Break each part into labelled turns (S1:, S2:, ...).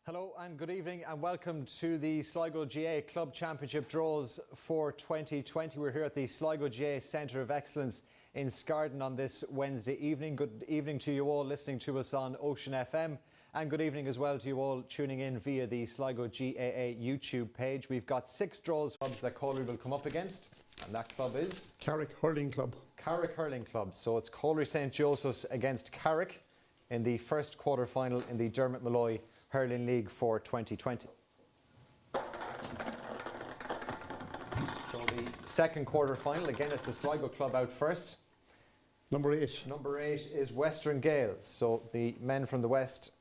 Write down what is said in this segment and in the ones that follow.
S1: Hello and good evening and welcome to the Sligo GA Club Championship draws for 2020. We're here at the Sligo GA Centre of Excellence in Scarden on this Wednesday evening. Good evening to you all listening to us on Ocean FM, and good evening as well to you all tuning in via the Sligo GAA YouTube page. We've got 6 draws clubs that Colry will come up against, and that club is
S2: Carrick Hurling Club.
S1: Carrick Hurling Club. So it's Colry St Joseph's against Carrick in the first quarter final in the Dermot Malloy Hurling League for 2020. So the second quarter final, again it's the Sligo club out first.
S2: Number 8.
S1: Number 8 is Western Gales. So the men from the west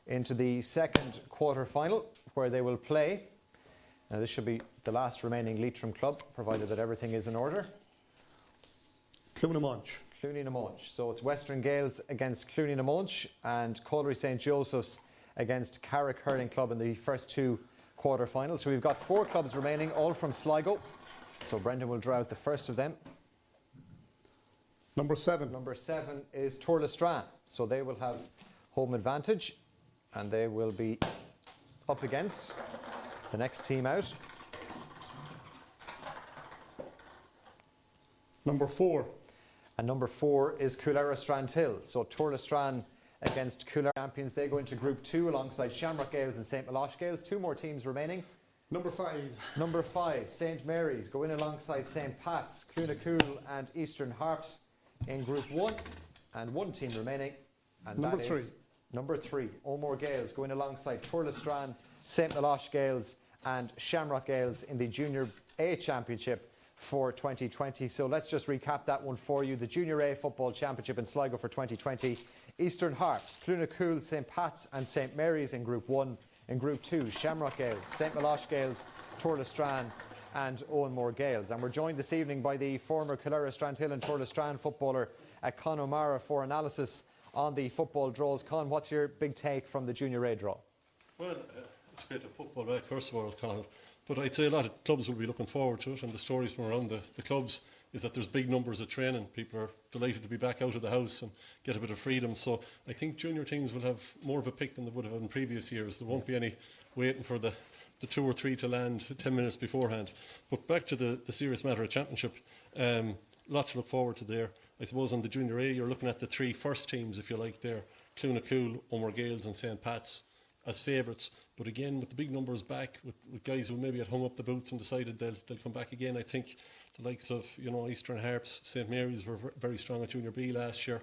S1: into the second quarter final where they will play. Now this should be the last remaining Leitrim club, provided that everything is in order.
S2: Cloonamunch.
S1: Cloonamunch. So it's Western Gales against Cloonamunch and Colry St Joseph's against Carrick Hurling Club in the first 2 quarter-finals. So we've got 4 clubs remaining, all from Sligo. So Brendan will draw out the first of them.
S2: Number 7.
S1: Number 7 is Tourlestrane. So they will have home advantage and they will be up against the next team out.
S2: Number 4.
S1: And number 4 is Coolera Strandhill. So Tourlestrane against Coolera champions. They go into Group 2 alongside Shamrock Gales and St Melosh Gales. 2 more teams remaining.
S2: Number 5.
S1: Number 5, St Mary's go in alongside St Pat's, Clunacool and Eastern Harps in Group 1. And 1 team remaining. And
S2: number
S1: that
S2: 3.
S1: Is number 3, O'More Gales go in alongside Tourlestrane, St Melosh Gales and Shamrock Gales in the Junior A Championship for 2020. So let's just recap that one for you. The Junior A Football Championship in Sligo for 2020. Eastern Harps, Clunacool, St Pat's and St Mary's in Group 1. In Group 2, Shamrock Gales, St Melosh Gales, Tourlestrane and Owenmore Gales. And we're joined this evening by the former Coolera Strandhill and Tourlestrane footballer Con O'Mara for analysis on the football draws. Con, what's your big take from the Junior A draw?
S3: Well, it's great to football back, first of all, Conor. But I'd say a lot of clubs will be looking forward to it, and the stories from around the clubs is that there's big numbers of training. People are delighted to be back out of the house and get a bit of freedom. So I think junior teams will have more of a pick than they would have in previous years. There won't be any waiting for the 2 or 3 to land 10 minutes beforehand. But back to the serious matter of championship, lots to look forward to there. I suppose on the Junior A, you're looking at the 3 first teams, if you like, there. Clunacool, O'More Gales and St Pat's as favourites. But again, with the big numbers back, with guys who maybe had hung up the boots and decided they'll come back again, I think the likes of Eastern Harps, St Mary's were very strong at Junior B last year.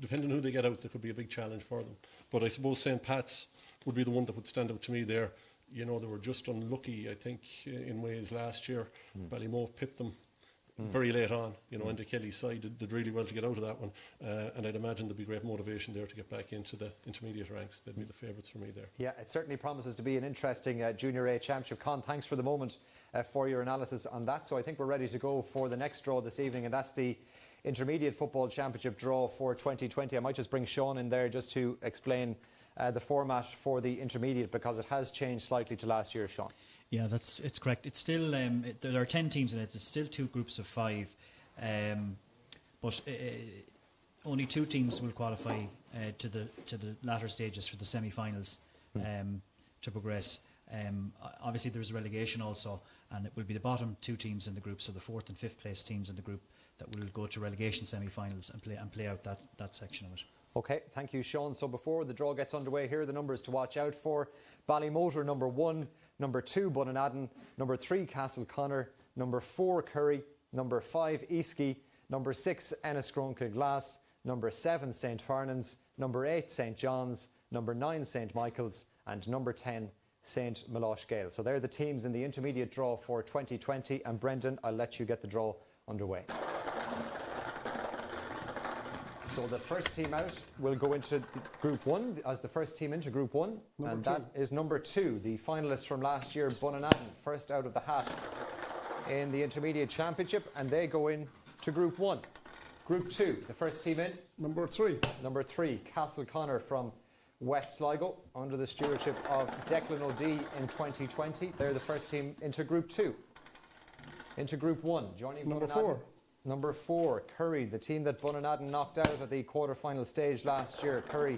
S3: Depending on who they get out, there could be a big challenge for them. But I suppose St Pat's would be the one that would stand out to me there. They were just unlucky, I think, in ways last year. Ballymote pipped them very late on, and the Kelly side did really well to get out of that one. And I'd imagine there'd be great motivation there to get back into the intermediate ranks. They'd be the favourites for me there. Yeah,
S1: it certainly promises to be an interesting Junior A Championship. Con, thanks for the moment for your analysis on that. So I think we're ready to go for the next draw this evening, and that's the Intermediate Football Championship draw for 2020. I might just bring Sean in there just to explain the format for the intermediate, because it has changed slightly to last year, Sean.
S4: Yeah, it's correct. It's still there are 10 teams in it. It's still 2 groups of 5, but only 2 teams will qualify to the latter stages for the semi-finals to progress. Obviously, there's relegation also, and it will be the bottom 2 teams in the group, so the 4th and 5th place teams in the group, that will go to relegation semi-finals and play out that section of it.
S1: Okay, thank you, Sean. So before the draw gets underway, here are the numbers to watch out for. Ballymote number 1, number 2 Bunnanadden, number 3 Castleconnor, number 4 Curry, number 5 Easkey, number 6 Enniscrone Kilglass, number 7 St Fernan's, number 8 St John's, number 9 St Michael's and number 10 St Melosh Gale. So they're the teams in the intermediate draw for 2020, and Brendan, I'll let you get the draw underway. So the first team out will go into Group 1 as the first team into Group 1. And that is number 2, the finalists from last year, Bunnanadden, first out of the hat in the Intermediate Championship. And they go in to Group 1. Group 2, the first team in.
S2: Number 3.
S1: Number 3, Castleconnor from West Sligo, under the stewardship of Declan O'Dea in 2020. They're the first team into Group 2. Into Group 1, joining
S2: number
S1: Bunnanadden.
S2: 4.
S1: Number 4, Curry, the team that Bunnanadden knocked out at the quarter-final stage last year. Curry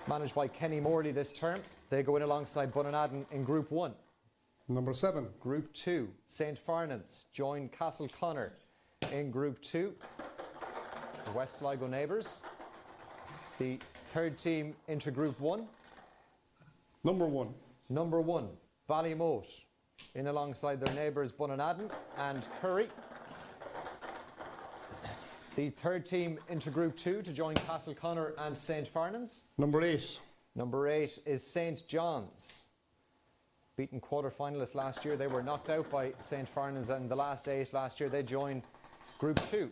S1: managed by Kenny Morley this term. They go in alongside Bunanadden in Group 1.
S2: Number 7.
S1: Group 2, St. Farnans join Castleconnor in Group 2. The West Sligo neighbours. The third team into Group 1.
S2: Number 1.
S1: Number 1, Ballymote in alongside their neighbours Bunanadden and Curry. The third team into Group 2 to join Castleconnor and St. Farnans.
S2: Number 8.
S1: Number 8 is St. John's. Beaten quarter-finalists last year. They were knocked out by St. Farnans in the last 8 last year. They join Group 2.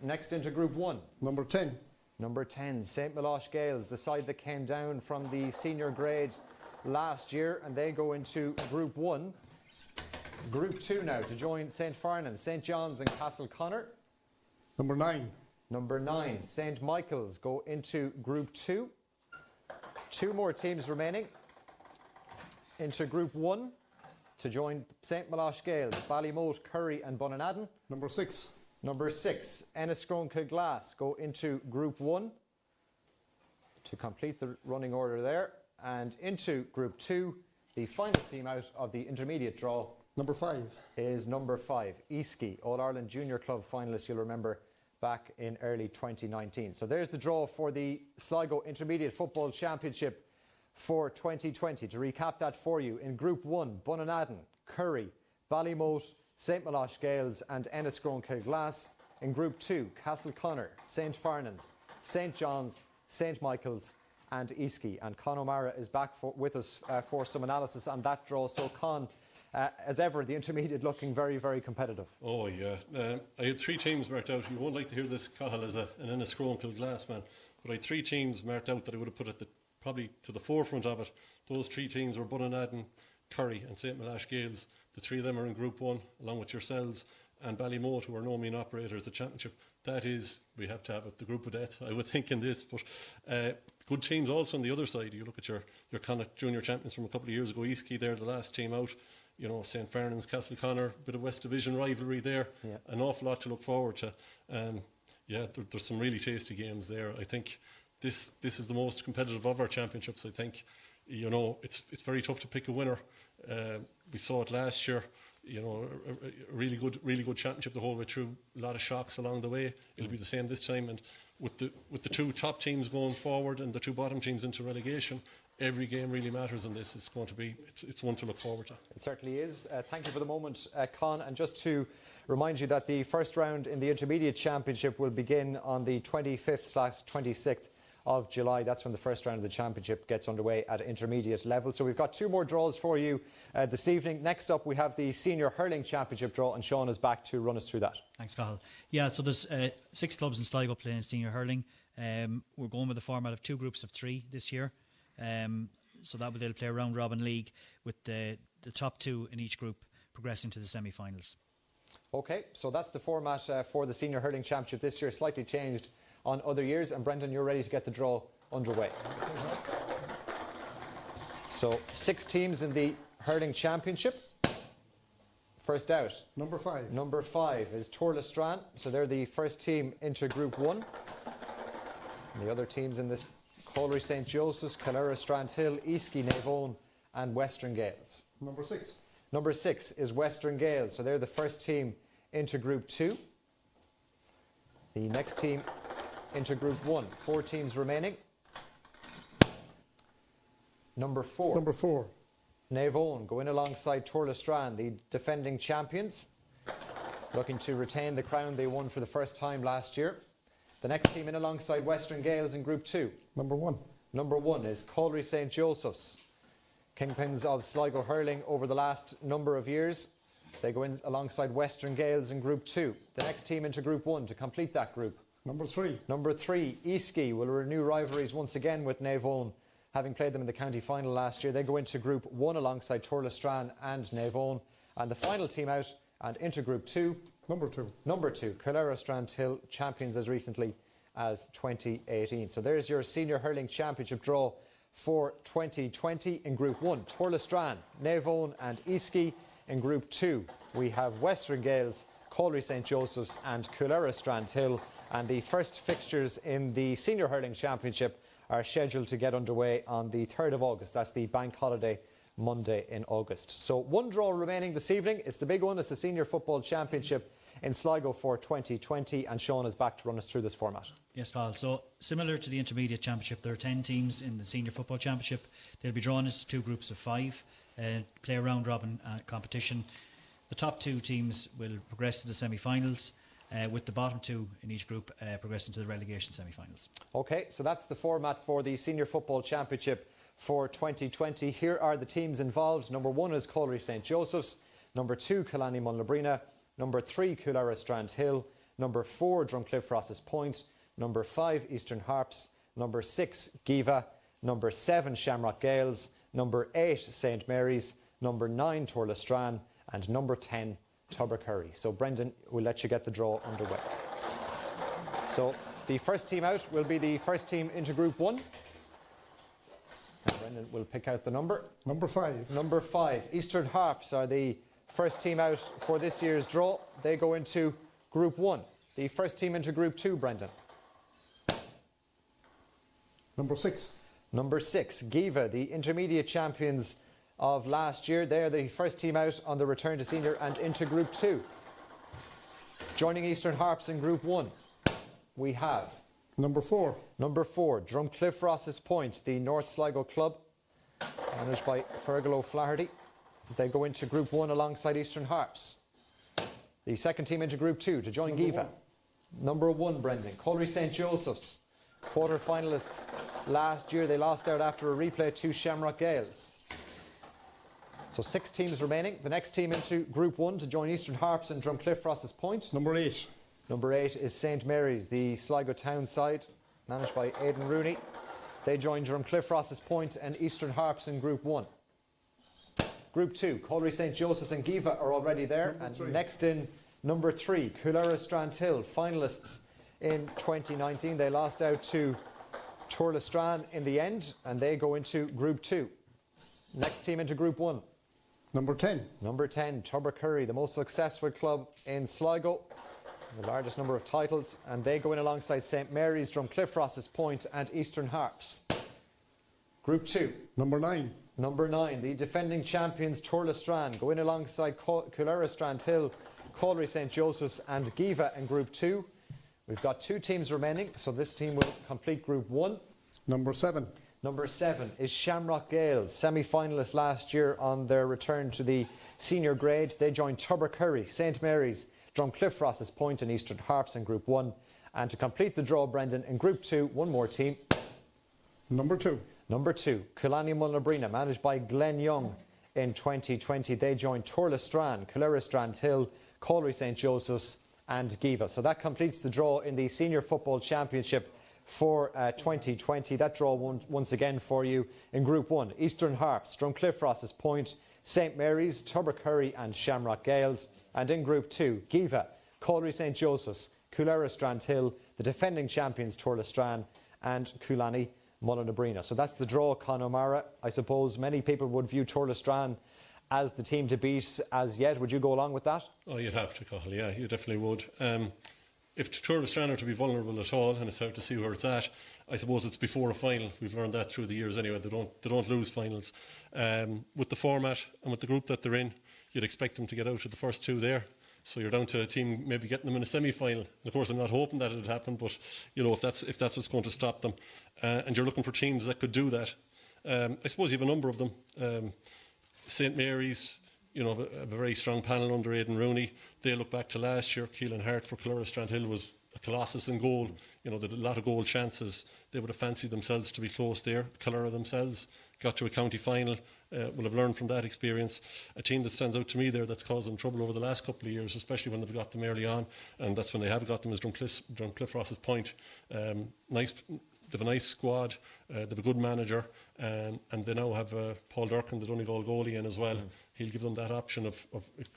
S1: Next into Group 1.
S2: Number 10.
S1: Number 10, St. Milosh Gales, the side that came down from the senior grade last year, and they go into Group 1. Group 2 now to join St. Farnans, St. John's and Castleconnor.
S2: Number 9.
S1: Number 9, St. Michael's go into Group 2. 2 more teams remaining into Group 1 to join St. Milosh Gales, Ballymote, Curry and Bunanadden.
S2: Number 6.
S1: Number 6, Enniscrone Kilglass go into Group 1 to complete the running order there. And into Group 2, the final team out of the intermediate draw
S2: Number 5.
S1: is number 5, Easky, All-Ireland Junior Club finalist, you'll remember, back in early 2019. So there's the draw for the Sligo Intermediate Football Championship for 2020. To recap that for you, in Group 1, Bunanadden, Curry, Ballymote, St. Milosh Gales and Enniscrone Kilglass. In Group 2, Castleconnor, St. Farnans, St. John's, St. Michael's and Easky. And Con O'Mara is back with us for some analysis on that draw. So Con, as ever, the intermediate looking very, very competitive.
S3: Oh, yeah. I had 3 teams marked out. You won't like to hear this, Cahill, as an Enniscrone Kilglass man, but I had 3 teams marked out that I would have put at probably to the forefront of it. Those 3 teams were Bunanadden, Curry and St. Milosh Gales. The 3 of them are in Group 1, along with yourselves, and Ballymote, who are no mean operators, the championship. That is, we have to have it, the group of death, I would think, in this. But good teams also on the other side. You look at your kind of junior champions from a couple of years ago, Easky, they're the last team out. You know, St. Farnans, Castleconnor, bit of West Division rivalry there. Yeah. An awful lot to look forward to. There's some really tasty games there. I think this is the most competitive of our championships. I think, you know, it's very tough to pick a winner. We saw it last year. You know, a really good championship the whole way through. A lot of shocks along the way. It'll be the same this time. And with the 2 top teams going forward and the 2 bottom teams into relegation, every game really matters in this. It's going to be it's one to look forward to.
S1: It certainly is. Thank you for the moment, Con. And just to remind you that the first round in the Intermediate Championship will begin on the 25th/26th of July. That's when the first round of the championship gets underway at intermediate level. So we've got 2 more draws for you this evening. Next up, we have the Senior Hurling Championship draw, and Sean is back to run us through that.
S4: Thanks, Cahill. Yeah, so there's 6 clubs in Sligo playing Senior Hurling. We're going with the format of 2 groups of 3 this year. So they'll play a round-robin league with the top 2 in each group progressing to the semi-finals.
S1: OK, so that's the format for the Senior Hurling Championship this year, slightly changed on other years. And Brendan, you're ready to get the draw underway. So 6 teams in the Hurling Championship. First out.
S2: Number 5.
S1: Number 5 is Torlestrane. So they're the first team into Group 1. And the other teams in this, Colliery St. Joseph's, Killera Strandhill, Easky Navone and Western Gales.
S2: Number 6.
S1: Number 6 is Western Gales. So they're the first team into Group 2. The next team into Group 1. 4 teams remaining. Number 4.
S2: Number 4.
S1: Navone go in alongside Torlestrane, the defending champions, looking to retain the crown they won for the first time last year. The next team in alongside Western Gales in Group 2.
S2: Number 1.
S1: Number 1 is Colliery St. Joseph's, kingpins of Sligo hurling over the last number of years. They go in alongside Western Gales in Group 2. The next team into Group 1 to complete that group.
S2: Number 3.
S1: Number 3, Easky will renew rivalries once again with Navone, having played them in the county final last year. They go into Group 1 alongside Torlestrane and Navone. And the final team out and into Group 2.
S2: Number 2.
S1: Number 2, Killera Strandhill, champions as recently as 2018. So there's your Senior Hurling Championship draw for 2020. In Group 1, Torlestrane, Navone and Easky. In Group 2, we have Western Gales, Colliery St. Joseph's and Killera Strandhill. And the first fixtures in the Senior Hurling Championship are scheduled to get underway on the 3rd of August. That's the bank holiday Monday in August. So one draw remaining this evening. It's the big one. It's the Senior Football Championship in Sligo for 2020, and Sean is back to run us through this format.
S4: Yes, Carl. So similar to the Intermediate Championship, there are 10 teams in the Senior Football Championship. They'll be drawn into 2 groups of 5, play a round-robin competition. The top 2 teams will progress to the semi-finals, with the bottom 2 in each group progressing to the relegation semi-finals.
S1: OK, so that's the format for the Senior Football Championship for 2020. Here are the teams involved. Number 1 is Colliery St Joseph's. Number 2, Killarney Mullabrina. Number 3, Coolera Strandhill. Number 4, Drumcliff Ross's Point. Number 5, Eastern Harps. Number 6, Giva. Number 7, Shamrock Gales. Number 8, St Mary's. Number 9, Torlestran. And number 10, Tubbercurry. So Brendan, we'll let you get the draw underway. So the first team out will be the first team into Group 1. And Brendan will pick out the number.
S2: Number 5.
S1: Number 5, Eastern Harps are the first team out for this year's draw. They go into Group 1. The first team into Group 2, Brendan.
S2: Number 6.
S1: Number 6, Giva, the intermediate champions of last year. They are the first team out on the return to senior and into Group 2. Joining Eastern Harps in Group 1, we have
S2: Number 4.
S1: Number 4, Drumcliff Ross's Point, the North Sligo club, managed by Fergal O'Flaherty. They go into Group 1 alongside Eastern Harps. The second team into Group 2 to join Giva. Number 1, Brendan, Colliery St Joseph's, quarter-finalists last year. They lost out after a replay to Shamrock Gales. So 6 teams remaining. The next team into Group 1 to join Eastern Harps and Drumcliff Ross's Point.
S2: Number 8.
S1: Number 8 is St Mary's, the Sligo town side, managed by Aidan Rooney. They join Drumcliff Ross's Point and Eastern Harps in Group 1. Group 2, Colliery St Joseph's and Giva are already there. And next in number 3, Coolera Strandhill, finalists in 2019. They lost out to Torlestran in the end, and they go into Group 2. Next team into Group 1.
S2: Number 10.
S1: Number 10, Tubbercurry, the most successful club in Sligo, the largest number of titles, and they go in alongside St Mary's, Drumcliff Ross's Point and Eastern Harps. Group 2.
S2: Number 9.
S1: Number 9, the defending champions Torlestran go in alongside Coolera Strandhill, Colliery St Joseph's and Giva in Group 2. We've got 2 teams remaining, so this team will complete Group 1.
S2: Number 7.
S1: Number 7 is Shamrock Gales, semi-finalists last year on their return to the senior grade. They joined Tubbercurry, St Mary's, Drumcliff Ross's Point and Eastern Harps in Group 1. And to complete the draw, Brendan, in Group 2, one more team.
S2: Number 2.
S1: Number 2, Killarney Mullabrina, managed by Glenn Young in 2020. They joined Torlestran, Coolera Strandhill, Colliery St Joseph's and Giva. So that completes the draw in the Senior Football Championship for 2020. That draw once again for you in Group 1. Eastern Harps, Drumcliff Ross's Point, St Mary's, Tubbercurry and Shamrock Gales. And in Group 2, Giva, Colliery St Joseph's, Coolera Strandhill, the defending champions Torlestran and Killarney Mullabrina. So that's the draw, Con O'Mara. I suppose many people would view Torlestran as the team to beat as yet. Would you go along with that?
S3: Oh, you'd have to, Cathal, yeah, you definitely would. If Torlestran are to be vulnerable at all, and it's hard to see where it's at, I suppose it's before a final. We've learned that through the years anyway. They don't lose finals. With the format and with the group that they're in, you'd expect them to get out of the first 2 there. So you're down to a team maybe getting them in a semi-final. And of course, I'm not hoping that it would happen, but you know, if that's what's going to stop them, and you're looking for teams that could do that. I suppose you have a number of them. St Mary's, you know, a very strong panel under Aidan Rooney. They look back to last year. Keelan Hart for Coolera Strandhill was a colossus in goal. You know, they had a lot of goal chances. They would have fancied themselves to be close there. Coolera themselves got to a county final. Will have learned from that experience. A team that stands out to me there that's caused them trouble over the last couple of years, especially when they've got them early on, and that's when they have got them, is Drumcliff Ross's Point. They have a nice squad, they have a good manager, and they now have Paul Durkin, the Donegal goalie, in as well. He'll give them that option of if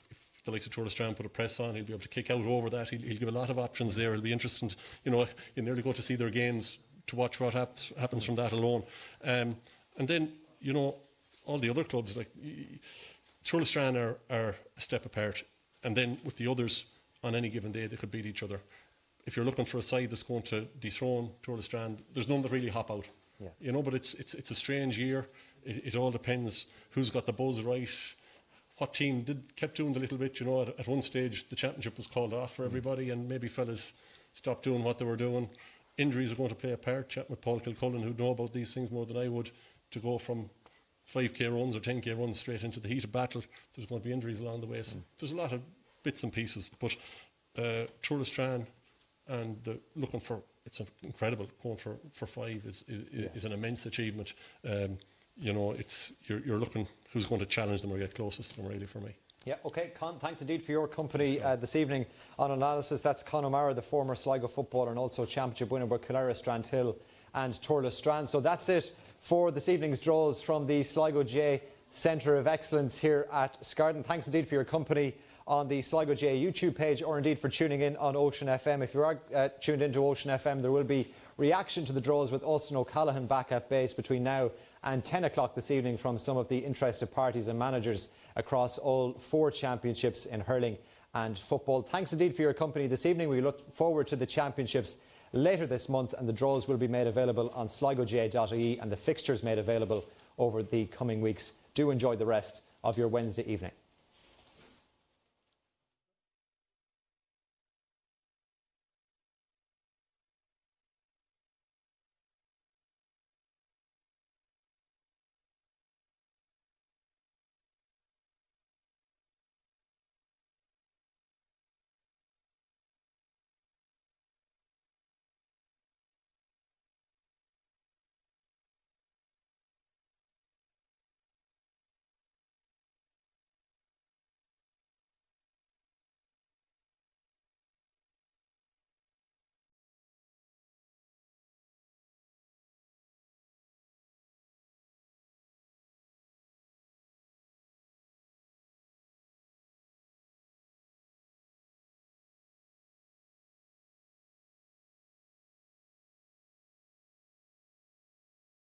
S3: the likes of Torlestran put a press on, he'll be able to kick out over that. He'll give a lot of options there. It'll be interesting. You know, you nearly go to see their games to watch what happens from that alone. And then, you know, all the other clubs, like Torlestran are a step apart, and then with the others, on any given day, they could beat each other. If you're looking for a side that's going to dethrone Torlestran, there's none that really hop out.
S1: Yeah.
S3: You know, but it's a strange year. It all depends who's got the buzz right. What team kept doing the little bit, you know, at one stage the championship was called off for everybody and maybe fellas stopped doing what they were doing. Injuries are going to play a part. Chatting with Paul Kilcullen, who'd know about these things more than I would, to go from 5k runs or 10k runs straight into the heat of battle, there's going to be injuries along the way. So there's a lot of bits and pieces. But Tour de Strand and looking for, it's incredible, going for 5 is an immense achievement. You know, you're looking who's going to challenge them or get closest to them, really, for me.
S1: Yeah, okay, Con, thanks indeed for your company this evening on Analysis. That's Con O'Mara, the former Sligo footballer and also championship winner with Kildare, Strandhill and Tour Strand. So that's it for this evening's draws from the Sligo J Centre of Excellence here at Scarden. Thanks indeed for your company on the Sligo J YouTube page, or indeed for tuning in on Ocean FM. If you are tuned into Ocean FM, there will be reaction to the draws with Austin O'Callaghan back at base between now and 10 o'clock this evening from some of the interested parties and managers across all 4 championships in hurling and football. Thanks indeed for your company this evening. We look forward to the championships later this month, and the draws will be made available on sligoja.ie and the fixtures made available over the coming weeks. Do enjoy the rest of your Wednesday evening.